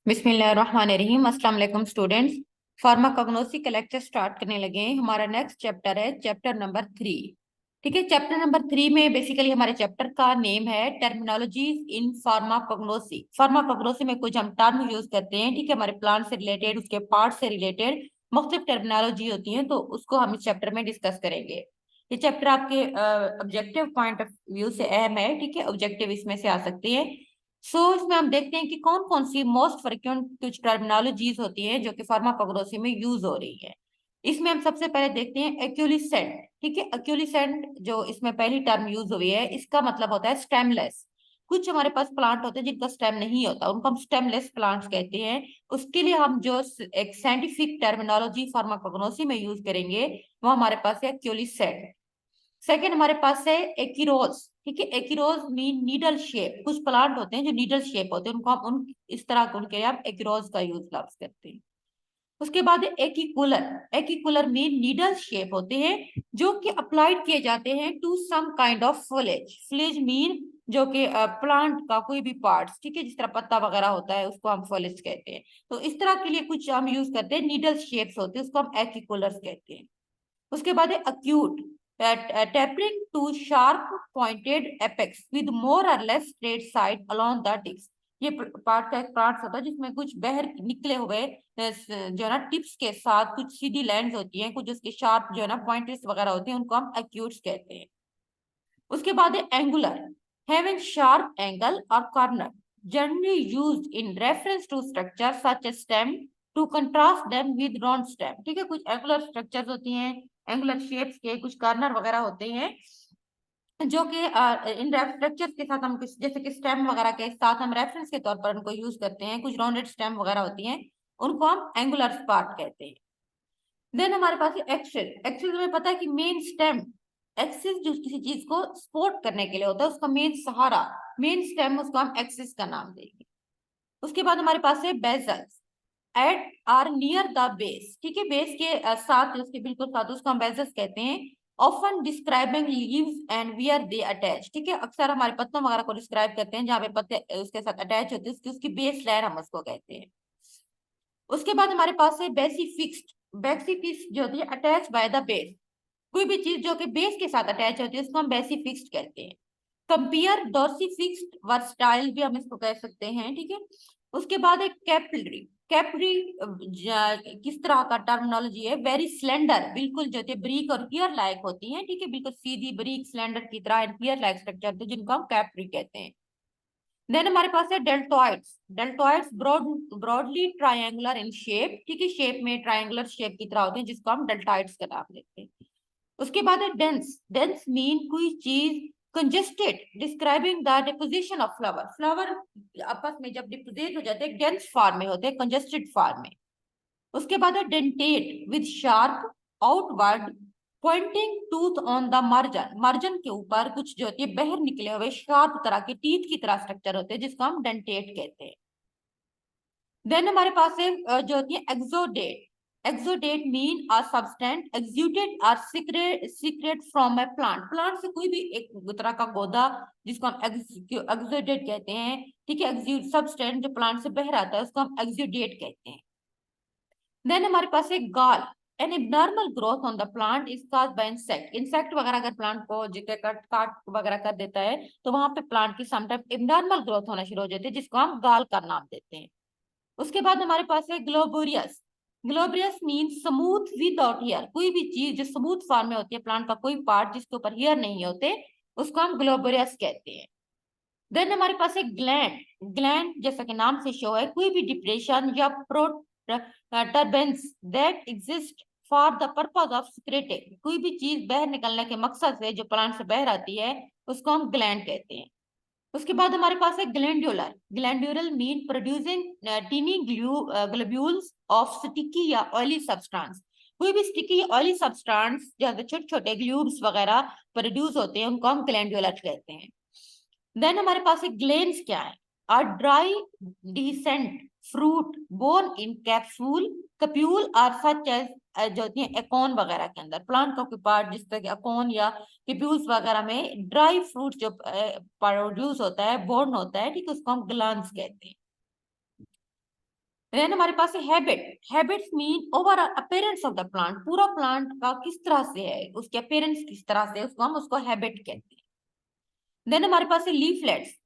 बिस्मिल्लाहिर्रहमानिर्रहीम। अस्सलाम वालेकुम स्टूडेंट्स। फार्माकोग्नोसी का लेक्चर स्टार्ट करने लगे हैं। हमारा नेक्स्ट चैप्टर है चैप्टर नंबर 3। ठीक है, चैप्टर नंबर 3 में बेसिकली हमारे चैप्टर का नेम है टर्मिनोलॉजीज इन फार्माकोग्नोसी। फार्माकोग्नोसी में कुछ हम टर्म यूज करते हैं, ठीक है, हमारे प्लांट से रिलेटेड, उसके पार्ट से रिलेटेड मुख्तलिफ टर्मिनोलॉजी होती है, तो उसको हम इस चैप्टर में डिस्कस करेंगे। ये चैप्टर आपके ऑब्जेक्टिव पॉइंट ऑफ व्यू से अहम है, ठीक है, ऑब्जेक्टिव इसमें से आ सकते हैं। इसमें हम देखते हैं कि कौन कौन सी मोस्ट फ्रिक्वेंट कुछ टर्मिनोलॉजीज होती है जो कि फार्माकोग्नोसी में यूज हो रही है। इसमें हम सबसे पहले देखते हैं एक्यूलिसेंट। ठीक है, एक्यूलिसेंट जो इसमें पहली टर्म यूज हुई है, इसका मतलब होता है स्टेमलेस। कुछ हमारे पास प्लांट होते हैं जिनका स्टेम नहीं होता, उनको हम स्टेमलेस प्लांट्स कहते हैं। उसके लिए हम जो एक साइंटिफिक टर्मिनोलॉजी फार्माकोग्नोसी में यूज करेंगे वो हमारे पास है एक्यूलिसेंट। सेकेंड हमारे पास है एकिरोज। ठीक है, एकिरोज मीन नीडल शेप। कुछ प्लांट होते हैं जो नीडल शेप होते हैं, उनको हम उन इस तरह के उनके लिए हम एकिरोज का यूज लफ्ज करते हैं। उसके बाद है acicular. Acicular mean needle shape होते हैं जो कि अप्लाइड किए जाते हैं टू सम काइंड ऑफ फ्लेज। फ्लेज मीन जो कि प्लांट का कोई भी पार्ट्स, ठीक है, जिस तरह पत्ता वगैरह होता है उसको हम फ्लेज कहते हैं। तो इस तरह के लिए कुछ हम यूज करते हैं, नीडल शेप्स होते हैं, उसको हम एकिकुलर्स कहते हैं। उसके बाद है acute, tapering to sharp pointed apex with more or less straight side along the tips। ये पार्ट का एक पार्ट होता है जिसमें कुछ बहर निकले हुए जो है ना टिप्स के साथ कुछ सीधी लाइंस होती हैं, कुछ उसके शार्प जो है ना पॉइंट्स वगैरह होते हैं, उनको हम अक्यूट्स कहते हैं। उसके बाद है एंगुलर, हैविंग शार्प एंगल और corner, generally used in reference to structure such as stem to contrast them with round stem. ठीक है, कुछ एंगुलर स्ट्रक्चर्स होती हैं, एंगुलर शेप्स के कुछ कॉर्नर वगैरह होते हैं जो कि इन स्ट्रक्चर्स के साथ हम कुछ जैसे कि स्टेम वगैरह के साथ हम रेफरेंस के तौर पर उनको यूज करते हैं। कुछ राउंडेड स्टेम वगैरह होती हैं, उनको हम एंगुलर पार्ट कहते हैं। देन हमारे पास है एक्सिस। एक्सिस में पता है कि मेन स्टेम, एक्सिस जो किसी चीज को सपोर्ट करने के लिए होता है, उसका मेन सहारा, मेन स्टेम, उसको हम एक्सिस का नाम देंगे। उसके बाद हमारे पास है basals. At or near the base. ठीक है, बेस के साथ, उसके बिल्कुल साथ, उसको हम बेजल्स कहते हैं। Often describing leaves and wear they attach. ठीक है, अक्सर हमारे पत्तों वगैरह को डिस्क्राइब करते हैं जहाँ पे पत्ते उसके साथ अटैच होते हैं, उसकी बेस लाइन हम उसको कहते हैं। उसके बाद हमारे पास है बेसिफिक्स्ड। बेसिफिक्स जो होती है अटैच बाय द बेस। कोई भी चीज जो कि बेस के साथ अटैच होती है उसको हम बेसिफिक्स्ड कहते हैं। कंपेयर डोर्सिफिक्स्ड वर्सटाइल भी हम इसको कह सकते हैं। ठीक है, उसके बाद एक कैपिलरी। कैपिलरी किस तरह का टर्मिनोलॉजी है, वेरी स्लेंडर, बिल्कुल जो थे ब्रीक और पियर लाइक होती हैं। ठीक है, बिल्कुल सीधी ब्रीक स्लेंडर की तरह पियर लाइक स्ट्रक्चर होते हैं, जिनको हम कैपिलरी कहते हैं। देन हमारे पास है deltoids. Deltoids broadly triangular in shape. ठीक है, शेप में ट्रायंगुलर शेप की तरह होते हैं, जिसको हम डेल्टोइड्स का नाम देते हैं। उसके बाद है डेंस। डेंस मीन कोई चीज congested, describing the deposition of flower. Flower आपस में जब डिपोजिट हो जाते हैं डेंस फॉर्म में होते हैं, कंजेस्टेड फॉर्म में। उसके बाद है dentate with sharp outward pointing tooth on the margin. Margin के ऊपर कुछ जो होती है बहर निकले हुए शार्प तरह के टीथ की तरह स्ट्रक्चर होते हैं, जिसको हम डेंटेट कहते हैं। देन हमारे पास है जो होती है एक्सोडेट। एक्सोडेट मीन अ सब्सटेंस एक्सुडेड और secret from A plant. Plant से कोई भी एक तरह का पौधा जिसको हम एक्सोडेट कहते हैं। ठीक है, एक्सुड सब्सटेंस जो प्लांट से बह रहा था उसको हम एक्सुडेट कहते हैं। देन हमारे पास एक गाल। N abnormal growth on the plant is caused by insect. Insect वगैरह अगर प्लांट को जितने कट काट वगैरह कर देता है तो वहां पे प्लांट की समटाइम एबनॉर्मल ग्रोथ होना शुरू हो जाती है, जिसको हम गाल का नाम देते हैं। उसके बाद हमारे पास है ग्लोबोरियस। ग्लोबोरियस मीन स्मूथ विदाउट हेयर। कोई भी चीज जो स्मूथ फॉर्म में होती है, प्लांट का कोई पार्ट जिसके ऊपर हेयर नहीं होते, उसको हम ग्लोबोरियस कहते हैं। देन हमारे पास है ग्लैंड। ग्लैंड जैसा कि नाम से शो है, कोई भी डिप्रेशन या protuberance that exist for the purpose of secreting. कोई भी चीज बाहर निकलने के मकसद से जो प्लांट से बाहर आती है, उसको हम ग्लैंड कहते हैं। उसके बाद हमारे पास है glandular. Glandular mean producing tiny globules of sticky या ऑयली सब्सटेंस। कोई भी स्टिकी ऑयली सब्सटेंस जहाँ छोटे छोटे ग्लूब्स वगैरह प्रोड्यूस होते हैं, उनको हम ग्लैंडुलर कहते हैं। देन हमारे पास एक ग्लेन्स क्या है, a dry dehiscent fruit borne in capsule cupule are such as जो होती है एकोन वगैरह के अंदर। प्लांट का कोई पार्ट जिस तरह के अकोन या कप्यूल्स वगैरह में ड्राई फ्रूट जो प्रोड्यूस होता है, बोर्न होता है, ठीक है, उसको हम ग्लांस कहते हैं। देन हमारे पास है habit. Habits mean overall appearance of the plant, पूरा प्लांट का किस तरह से है, उसके अपीयरेंस किस तरह से है, उसको हम उसको हैबिट कहते हैं। देन हमारे पास है leaflets.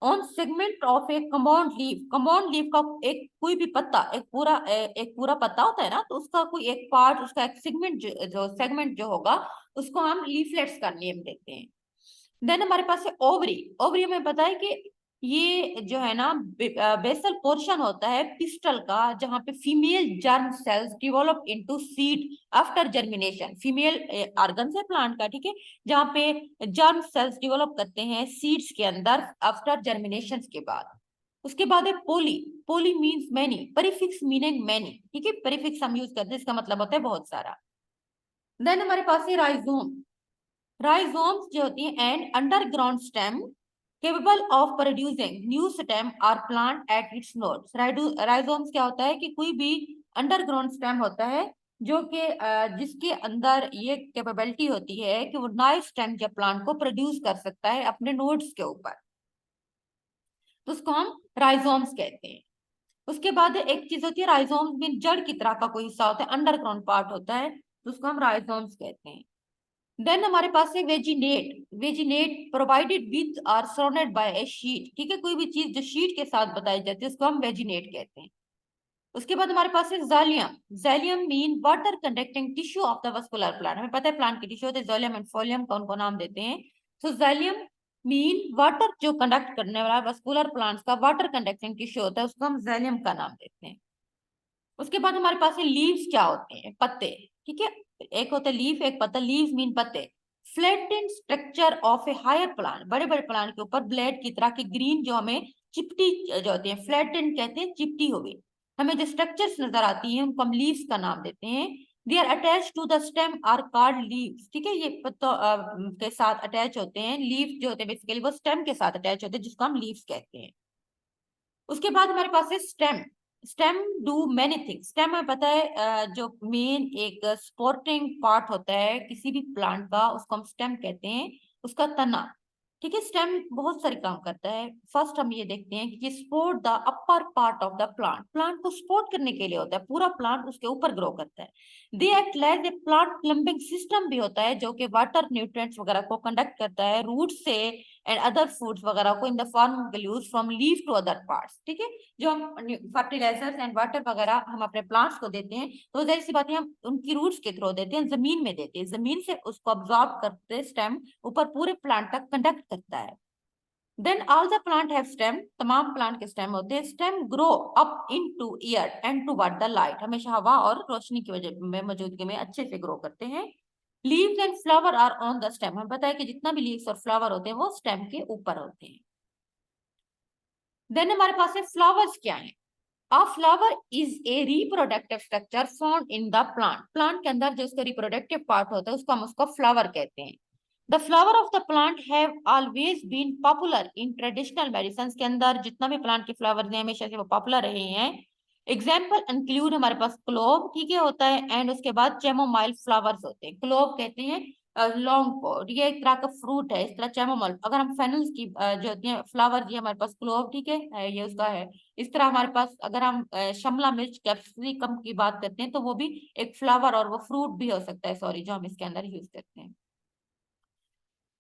On segment of A compound leaf, compound leaf का एक कोई भी पत्ता, एक पूरा पत्ता होता है ना, तो उसका कोई एक पार्ट, उसका एक सेगमेंट जो सेगमेंट जो होगा, उसको हम लीफलेट्स का नेम देते हैं। देन हमारे पास है ओवरी। ओवरी में पता है कि ये जो है ना बेसल पोर्शन होता है पिस्टल का, जहां पे female germ cells develop into seed after germination. Female organ है प्लांट का, ठीक है, जहां पे जर्म सेल्स डेवलप करते हैं सीड्स के अंदर आफ्टर जर्मिनेशन के बाद। उसके बाद है poly. Poly means many, prefix meaning many, ठीक है, प्रीफिक्स हम यूज करते हैं, इसका मतलब होता है बहुत सारा। देन हमारे पास है राइजोम। राइजोम्स जो होती हैं and underground stem capable of producing new stem or plant at its nodes. Rhizomes क्या होता है कि कोई भी अंडरग्राउंड स्टेम होता है जो कि जिसके अंदर ये कैपेबिलिटी होती है कि वो नए स्टेम या प्लांट को प्रोड्यूस कर सकता है अपने नोड्स के ऊपर, तो उसको हम राइजोम्स कहते हैं। उसके बाद एक चीज होती है राइजोम्स में जड़ की तरह का कोई हिस्सा होता है, अंडरग्राउंड पार्ट होता है, तो उसको हम राइजोम्स कहते हैं। देन हमारे पास है vaginate. Vaginate provided with or surrounded by a sheath, ठीक है, कोई भी चीज जो शीट के साथ बताई जाती है उसको हम वेजिनेट कहते हैं। उसके बाद हमारे पास है xylem. Xylem mean water conducting tissue of the vascular plant. हमें पता है प्लांट के टिश्यू होते हैं जालियम एंड फोलियम का, उनको नाम देते हैं। तो जालियम मीन वाटर जो कंडक्ट करने वाला वस्कुलर प्लांट्स का वाटर कंडक्टिंग टिश्यू होता है, उसको हम जालियम का नाम देते हैं। उसके बाद हमारे पास है लीव्स। क्या होते हैं? पत्ते, ठीक है, एक होता है लीफ, एक पत्ता। लीव्स मीन पत्ते। Flattened structure of a higher plant, बड़े बड़े प्लांट के ऊपर ब्लेड की तरह की ग्रीन जो हमें चिपटी जो होती है, फ्लैटेंड कहते हैं, चिपटी हुई हमें जो स्ट्रक्चर्स नजर आती हैं उनको हम लीव्स का नाम देते हैं। They are attach to the stem are called leaves, ठीक है, ये पत्तों के साथ अटैच होते हैं। लीव जो होते हैं बेसिकली वो स्टेम के साथ अटैच होते हैं, जिसको हम लीव्स कहते हैं। उसके बाद हमारे पास है stem. Stem do many things. Stem हमें पता है जो मेन एक सपोर्टिंग पार्ट होता है किसी भी प्लांट का, उसको हम स्टेम कहते हैं, उसका तना, ठीक है। स्टेम बहुत सारे काम करता है। फर्स्ट हम ये देखते हैं कि ये support the upper part of the plant, plant को सपोर्ट करने के लिए होता है, पूरा प्लांट उसके ऊपर ग्रो करता है। They act like a plant plumbing system भी होता है, जो कि वाटर न्यूट्रिएंट्स वगैरह को कंडक्ट करता है रूट से एंड अदर फूड्स वगैरह को in the form use from leaf to other parts, ठीक है। जो हम फर्टिलाइजर्स एंड वाटर वगैरह हम अपने प्लांट्स को देते हैं, तो जाहिर सी बात है हम उनकी रूट्स के थ्रू देते हैं, जमीन में देते हैं, जमीन से उसको अब्सॉर्ब करते स्टेम ऊपर पूरे प्लांट तक कंडक्ट करता है। Then all the plant have stem, तमाम प्लांट के स्टेम होते हैं। Stem grow up into air and toward the light, हमेशा हवा और रोशनी की वजह में मौजूदगी में अच्छे से ग्रो करते हैं। Leaves and flower are on the stem, हमें पता है कि जितना भी लीव्स और फ्लावर होते हैं वो स्टेम के ऊपर होते हैं। देन हमारे पास है फ्लावर्स क्या है। अ flower is a reproductive structure found in the plant, plant के अंदर जो उसका रिप्रोडक्टिव पार्ट होता है उसको हम उसको फ्लावर कहते हैं। The flower of the plant have always been popular in traditional medicine, के अंदर जितना भी प्लांट के फ्लावर हैं हमेशा से वो पॉपुलर रहे हैं। एग्जाम्पल इंक्लूड हमारे पास क्लोव, ठीक है, होता है, एंड उसके बाद चेमोमाइल फ्लावर्स होते हैं। क्लोव कहते हैं लॉन्ग पॉड, ये एक तरह का फ्रूट है, इस तरह चेमोमाइल। अगर हम फेनल्स की जो होती है फ्लावर, ये हमारे पास क्लोव, ठीक है, ये उसका है। इस तरह हमारे पास अगर हम शिमला मिर्च कैप्सिकम की बात करते हैं तो वो भी एक फ्लावर और वो फ्रूट भी हो सकता है, सॉरी, जो हम इसके अंदर यूज करते हैं।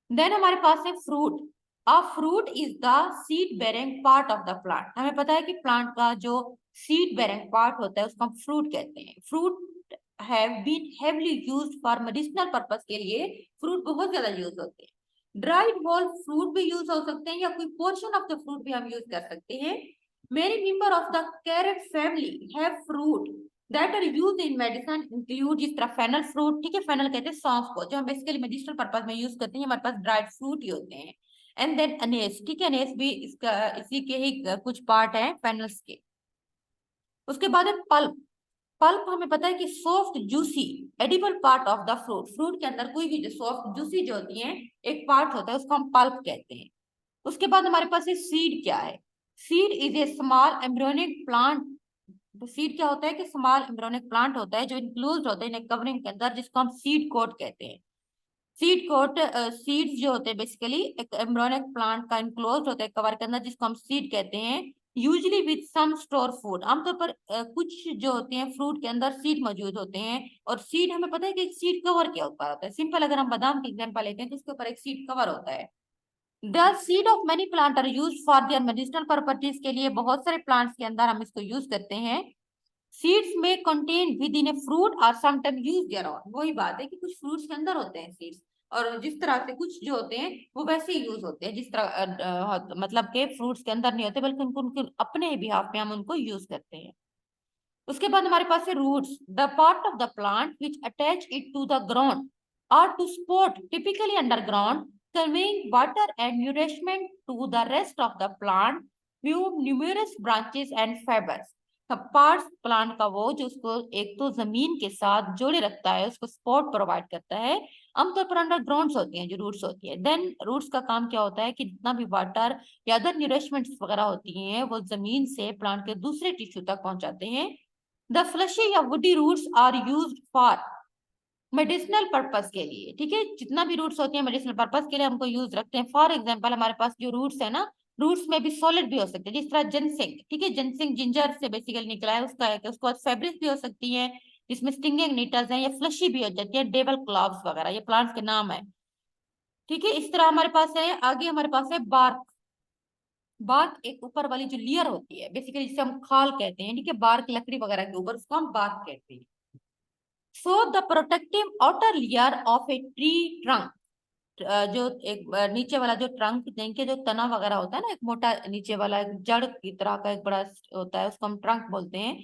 देन हमारे पास है fruit. A fruit is the seed bearing part of the plant, हमें पता है कि प्लांट का जो सीड बेरिंग पार्ट होता है उसको हम फ्रूट कहते हैं। Fruit have been heavily used for medicinal purpose, के लिए फ्रूट बहुत ज्यादा यूज होते हैं। ड्राइड होल फ्रूट भी यूज हो सकते हैं या कोई पोर्शन ऑफ द फ्रूट भी हम यूज कर सकते हैं। Many member of the carrot family have fruit that are use in medicine include, जिस तरह फेनल फ्रूट, ठीक है, फेनल कहते हैं सौंफ को, जो हम बेसिकली मेडिसिनल पर्पस में यूज करते हैं, हमारे पास ड्राइड फ्रूट ही होते हैं। एंड देन अनेस, ठीक है, अनेस भी इसका इसी के ही कुछ पार्ट है फेनल्स के। उसके बाद है पल्प। पल्प हमें पता है कि soft juicy edible part of the fruit, fruit के अंदर कोई भी जो सॉफ्ट जूसी जो होती है एक पार्ट होता है उसको हम पल्प कहते हैं। उसके बाद हमारे पास है सीड। क्या है? Seed is a small embryonic plant. तो सीड क्या होता है कि स्मॉल एम्ब्रियोनिक प्लांट होता है जो इंक्लूज होता है इन कवरिंग के अंदर, जिसको हम सीड कोट कहते हैं। सीड कोट, सीड्स जो होते हैं बेसिकली एक एम्ब्रियोनिक प्लांट का इंक्लोज होता है कवर के अंदर, जिसको हम सीड कहते हैं। Usually with some store food. आमतौर पर कुछ जो होते हैं फ्रूट के अंदर सीड मौजूद होते हैं, और सीड हमें पता है कि एक सीड कवर के ऊपर होता है। सिंपल अगर हम बादाम की एग्जांपल लेते हैं तो उसके ऊपर एक सीड कवर होता है। The seed of many plant are use for their medicinal purposes. के लिए बहुत सारे प्लांट्स के अंदर हम इसको यूज करते हैं। सीड्स में contain with in a fruit और समटाइम यूज देयर ऑन। वही बात है कि कुछ फ्रूट्स के अंदर होते हैं सीड्स, और जिस तरह से कुछ जो होते हैं वो वैसे ही यूज होते हैं जिस तरह मतलब के फ्रूट्स के अंदर नहीं होते, बल्कि उनको उनके अपने बिहाफ में हम उनको यूज करते हैं। उसके बाद हमारे पास है roots. The part of the plant which attach it to the ground और to support typically underground, conveying water and nourishment to the rest of the plant through numerous branches and fibers। Parts plant का वो जो उसको एक तो जमीन के साथ जोड़े रखता है, उसको सपोर्ट प्रोवाइड करता है। आमतौर पर अंडरग्राउंड होती हैं जो रूट्स होती है। देन रूट्स का काम क्या होता है कि जितना भी वाटर या अदर न्यूरिशमेंट्स वगैरह होती हैं वो जमीन से प्लांट के दूसरे टिश्यू तक पहुंचाते हैं। द फ्लशी या woody roots are used for medicinal purpose के लिए। ठीक है, जितना भी रूट्स होती हैं मेडिसिनल पर्पस के लिए हमको यूज रखते हैं। फॉर एग्जांपल हमारे पास जो रूट्स है ना, रूट्स में भी सॉलिड भी हो सकते हैं, जिस तरह जिनसिंग। ठीक है, जिनसिंग जिंजर से बेसिकली निकला है, उसका है कि उसके बाद फेब्रिस भी हो सकती है जिसमें स्टिंगिंग नीटल्स हैं, या फ्लशी भी हो जाती है, डेवल क्लॉव्स वगैरह, ये प्लांट्स के नाम है। ठीक है, इस तरह हमारे पास है। आगे हमारे पास है बार्क। बार्क एक ऊपर वाली जो लेयर होती है बेसिकली, जिसे हम खाल कहते हैं। ठीक है, बार्क लकड़ी वगैरह के ऊपर, उसको हम बार्क कहते हैं। So the protective outer layer of a tree trunk, जो एक नीचे वाला जो ट्रंक के जो तना वगैरह होता है ना, एक मोटा नीचे वाला एक जड़ की तरह का एक बड़ा होता है, उसको हम ट्रंक बोलते हैं।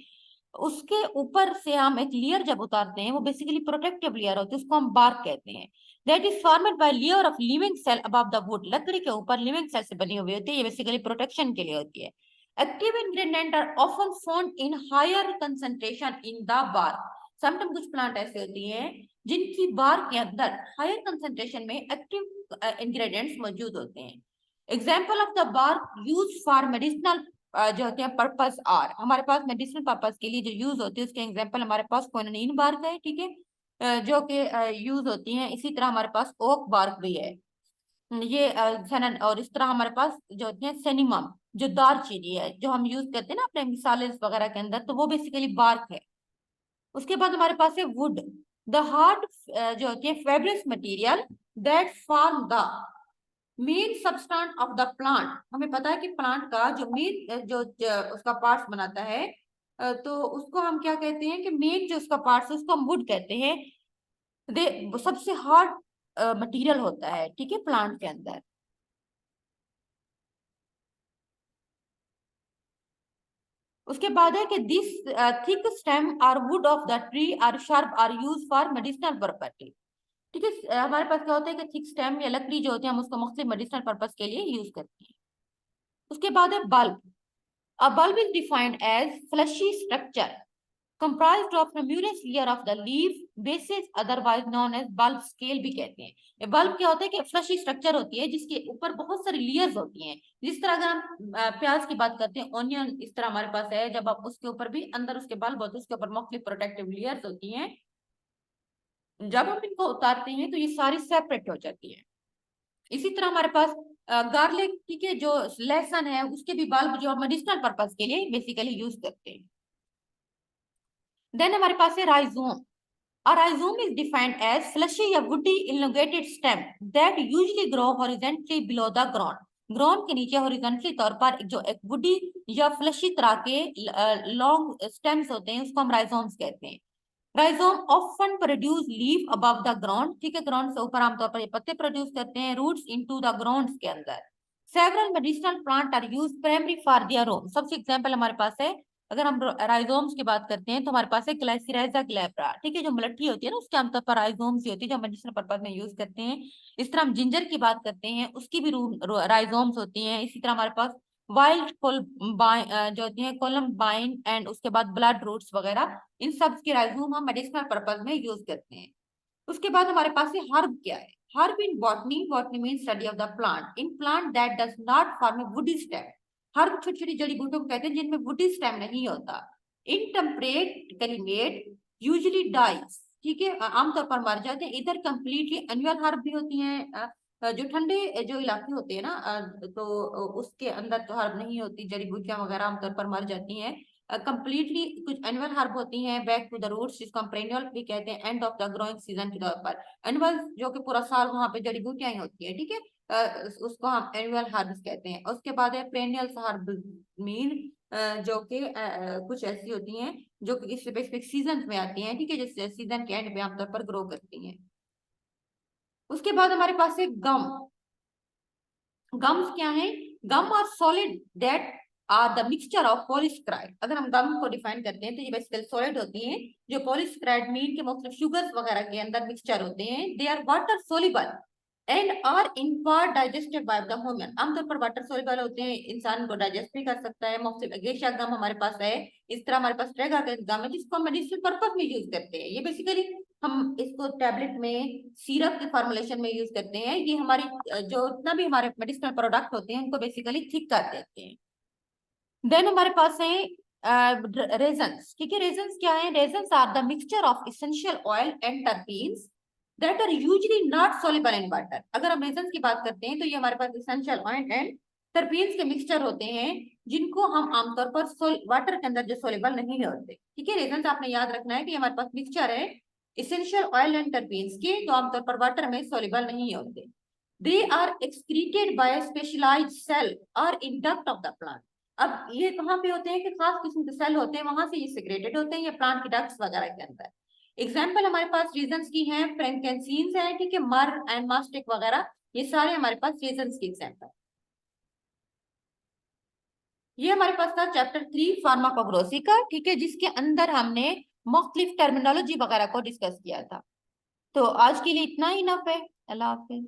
उसके ऊपर से हम एक लेयर जब उतारते हैं वो बेसिकली प्रोटेक्टिव लेयर होती है, उसको हम बार्क कहते हैं। That is formed by layer of living cell above the wood. लकड़ी के ऊपर लिविंग सेल से बनी हुई होती है, ये बेसिकली प्रोटेक्शन के लिए होती है। Active ingredient are often found in higher concentration in the bark. Sometime कुछ प्लांट ऐसे होती हैं जिनकी बार्क के अंदर हायर कंसंट्रेशन में एक्टिव इंग्रेडिएंट्स मौजूद होते हैं। Example of the bark use for medicinal जो होते हैं पर्पस आर। हमारे पास मेडिसिनल पर्पस के लिए जो यूज होती है उसके एग्जाम्पल हमारे पास क्विनोनिन बार्क है। ठीक है, जो कि यूज होती है। इसी तरह हमारे पास ओक बार्क भी है, ये सनन। और इस तरह हमारे पास जो होती है सेनिमम, जो दालचीनी है, जो हम यूज करते हैं ना अपने मिसाले वगैरह के अंदर, तो वो बेसिकली बार्क है। उसके बाद हमारे पास है वुड। द हार्ड जो होती है fibrous material that form the main substance of the plant. हमें पता है कि प्लांट का जो मेन जो उसका पार्ट्स बनाता है, तो उसको हम क्या कहते हैं कि मेन जो उसका पार्ट्स है उसको हम वुड कहते हैं। दे सबसे हार्ड मटेरियल होता है, ठीक है, प्लांट के अंदर। उसके बाद है कि this thick stem or wood of the tree are sharp are use for medicinal purpose. ठीक है, हमारे पास क्या होता है कि थिक स्टेम या लकड़ी जो होती है हम उसको मुख्तलिफ मेडिसिनल पर्पस के लिए यूज करते हैं। उसके बाद है bulb. A bulb is defined as fleshy structure comprised of numerous layer of the leaf bases, otherwise known as bulb scale भी कहते हैं। ये बल्ब क्या होता है कि फ्लशी स्ट्रक्चर होती है जिसके ऊपर बहुत सारी लेयर्स होती हैं। जिस तरह अगर हम प्याज की बात करते हैं, ऑनियन, इस तरह हमारे पास है। जब आप उसके ऊपर भी अंदर उसके बल्ब होते हैं, उसके ऊपर मुख्तलिफ प्रोटेक्टिव लेयर्स होती हैं। जब हम इनको उतारते हैं तो ये सारी सेपरेट हो जाती है। इसी तरह हमारे पास गार्लिक, ठीक है, जो लहसुन है, उसके भी बल्ब जो मेडिसिनल पर्पस के लिए बेसिकली यूज करते हैं। देन हमारे पास है rhizome. A rhizome is defined as fleshy or woody elongated stem that usually grow horizontally below the ground। Ground के नीचे हॉरिजॉन्टली तौर पर जो एक वुडी या फ्लशी तरह के लॉन्ग स्टेम्स होते हैं उसको हम राइजोम्स कहते हैं। Rhizome often produce leaf above the ground. ठीक है, ग्राउंड से ऊपर आमतौर पर ये पत्ते प्रोड्यूस करते हैं। रूट्स इनटू द ग्राउंड के अंदर। Several medicinal plant are use primary for their own. सबसे एग्जांपल हमारे पास है, अगर हम राइजोम्स की बात करते हैं तो हमारे पास है ग्लाइसिराइजा ग्लैब्रा। ठीक है, जो मलट्ठी होती है ना उसके आमतौर पर राइजोम्स होती है जो मेडिसिनल पर्पज में यूज करते हैं। इस तरह हम जिंजर की बात करते हैं, उसकी भी राइजोम्स होती हैं। इसी तरह हमारे पास वाइल्ड जो होती है कोलम्बाइन एंड उसके बाद ब्लड रूट्स वगैरह, इन सब की राइजोम हम मेडिसिनल पर्पज में यूज करते हैं। उसके बाद हमारे पास है हर्ब। क्या है herb in botany? Botany mean study of the plant in plant that does not form A woody stem. Herb छोटी छोटी जड़ी बूटियों को कहते हैं जिनमें वुडी स्टेम नहीं होता। In temperate climate usually dies. ठीक है, आमतौर पर मर जाते हैं। इधर कंप्लीटली एनुअल हर्ब भी होती हैं, जो ठंडे जो इलाके होते हैं ना, तो उसके अंदर तो हर्ब नहीं होती, जड़ी बूटियां वगैरह आमतौर पर मर जाती हैं कंप्लीटली। कुछ एनुअल हर्ब होती हैं बैक टू द रूट्स, जिसको हम पेरेनियल भी कहते हैं, end of the growing season के तौर पर। एनुअल जो कि पूरा साल वहां पे जड़ी बूटियां ही होती है, ठीक है, उसको हम एनुअल हर्ब्स कहते हैं। उसके बाद है पेरेनियल हर्ब, मीन जो कि कुछ ऐसी होती हैं जो कि स्पेसिफिक सीजन में आती हैं, ठीक है, जिस सीजन के एंड पे आमतौर पर ग्रो करती हैं। उसके बाद हमारे पास है गम। गम्स क्या है? Gum are solid that are the mixture of polysaccharide. अगर हम गम को डिफाइन करते हैं तो ये बेसिकली सॉलिड होती हैं जो पॉलीसेकेराइड मीन के मुख्तलिफ शुगर्स वगैरह के अंदर मिक्सचर होते हैं। They are water soluble and are in part digested by the human. आमतौर पर वाटर सोल्यूबल होते हैं, इंसान को डाइजेस्ट भी कर सकता है। मुख्तलिफ एगेशिया गम हमारे पास है, इस तरह हमारे पास ट्रेगा का गम है जिसको हम मेडिसिनल पर्पज में यूज करते हैं। ये बेसिकली हम इसको टैबलेट में सिरप के फॉर्मुलेशन में यूज करते हैं। ये हमारी जो इतना भी हमारे मेडिसिनल प्रोडक्ट होते हैं उनको बेसिकली थिक कर देते हैं। देन हमारे पास है रेजन्स, ठीक है। रेजन्स क्या है? Resins are the mixture of essential oil and terpenes that are usually not soluble in water. अगर हम रेजन्स की बात करते हैं तो ये हमारे पास इसेंशियल ऑयल एंड टर्पीन्स के मिक्सचर होते हैं जिनको हम आमतौर पर वाटर के अंदर जो सोल्युबल नहीं होते, ठीक है। रेजन्स आपने याद रखना है कि हमारे पास मिक्सचर है इसेंशियल ऑयल एंड टर्पीन्स के, जो आमतौर पर वाटर में सोल्युबल नहीं होते। They are excreted by specialized cell और in duct of the plant. अब ये कहाँ पे होते हैं कि खास किस्म के सेल होते हैं, वहां से ये सिक्रेटेड होते हैं, ये प्लांट की डक्ट्स वगैरह के अंदर। एग्जाम्पल हमारे पास रीजन्स की हैं, फ्रैंकिन्सीन्स है, ठीक है, मर एंड मास्टिक वगैरह, ये सारे हमारे पास रीजन्स की एग्जाम्पल। ये हमारे पास था चैप्टर 3 फार्माकोग्नोसी का, ठीक है, जिसके अंदर हमने मुख्तलिफ टर्मिनोलॉजी वगैरह को डिस्कस किया था। तो आज के लिए इतना ही इनफ है। अल्लाह हाफिज।